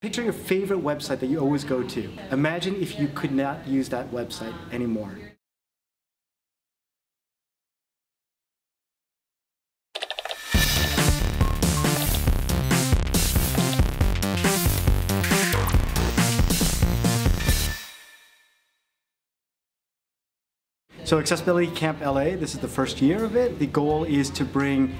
Picture your favorite website that you always go to. Imagine if you could not use that website anymore. So Accessibility Camp LA, this is the first year of it. The goal is to bring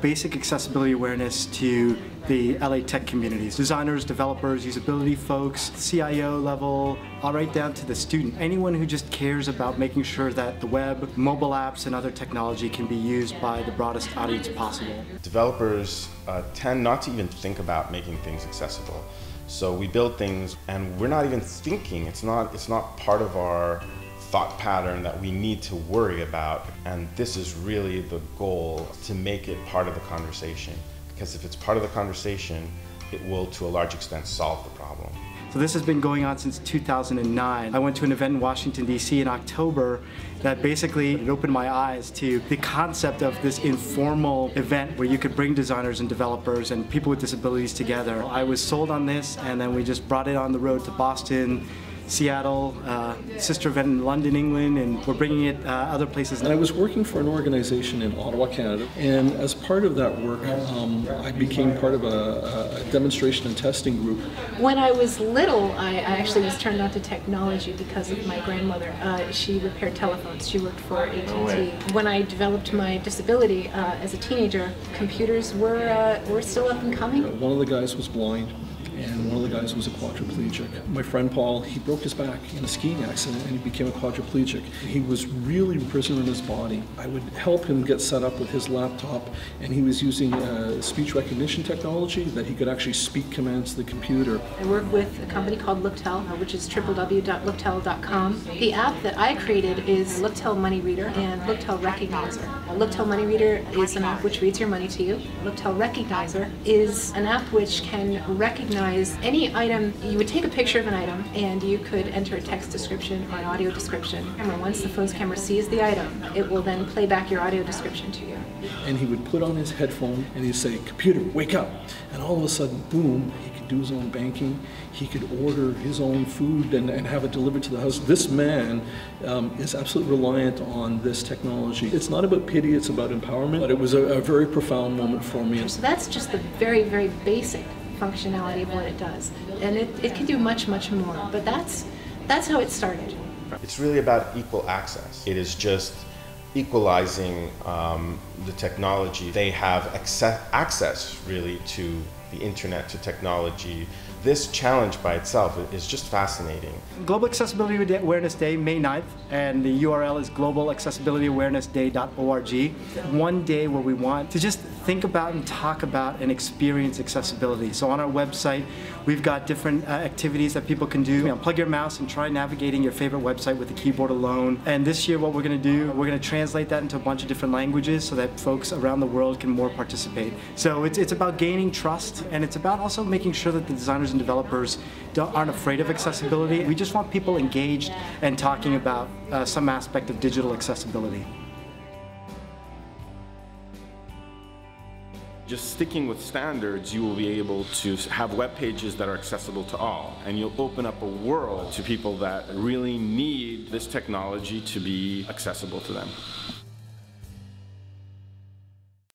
basic accessibility awareness to the LA tech communities. Designers, developers, usability folks, CIO level, all right down to the student. Anyone who just cares about making sure that the web, mobile apps, and other technology can be used by the broadest audience possible. Developers tend not to even think about making things accessible. So we build things and we're not even thinking, it's not part of our thought pattern that we need to worry about, and this is really the goal, to make it part of the conversation, because if it's part of the conversation, it will to a large extent solve the problem. So this has been going on since 2009. I went to an event in Washington, D.C. in October that basically it opened my eyes to the concept of this informal event where you could bring designers and developers and people with disabilities together. I was sold on this, and then we just brought it on the road to Boston, Seattle, sister event in London, England, and we're bringing it other places. And I was working for an organization in Ottawa, Canada, and as part of that work, I became part of a demonstration and testing group. When I was little, I actually was turned on to technology because of my grandmother. She repaired telephones. She worked for AT&T. When I developed my disability as a teenager, computers were still up and coming. One of the guys was blind, and one of the guys was a quadriplegic. My friend Paul, he broke his back in a skiing accident and he became a quadriplegic. He was really imprisoned in his body. I would help him get set up with his laptop, and he was using speech recognition technology that he could actually speak commands to the computer. I work with a company called Looktel, which is www.looktel.com. The app that I created is Looktel Money Reader and Looktel Recognizer. Looktel Money Reader is an app which reads your money to you. Looktel Recognizer is an app which can recognize any item. You would take a picture of an item and you could enter a text description or an audio description. And once the phone's camera sees the item, it will then play back your audio description to you. And he would put on his headphone and he'd say, "Computer, wake up." And all of a sudden, boom, he could do his own banking. He could order his own food and have it delivered to the house. This man is absolutely reliant on this technology. It's not about pity, it's about empowerment. But it was a very profound moment for me. So that's just the very, very basic functionality of what it does, and it can do much, much more, but that's how it started. It's really about equal access. It is just equalizing the technology. They have access really to the internet, to technology. This challenge by itself is just fascinating. Global Accessibility Awareness Day, May 9th, and the URL is globalaccessibilityawarenessday.org. One day where we want to just think about and talk about and experience accessibility. So on our website, we've got different activities that people can do. Plug your mouse and try navigating your favorite website with the keyboard alone. And this year what we're going to do, we're going to translate that into a bunch of different languages so that folks around the world can more participate. So it's about gaining trust, and it's about also making sure that the designers and developers aren't afraid of accessibility. We just want people engaged and talking about some aspect of digital accessibility. Just sticking with standards, you will be able to have web pages that are accessible to all, and you'll open up a world to people that really need this technology to be accessible to them.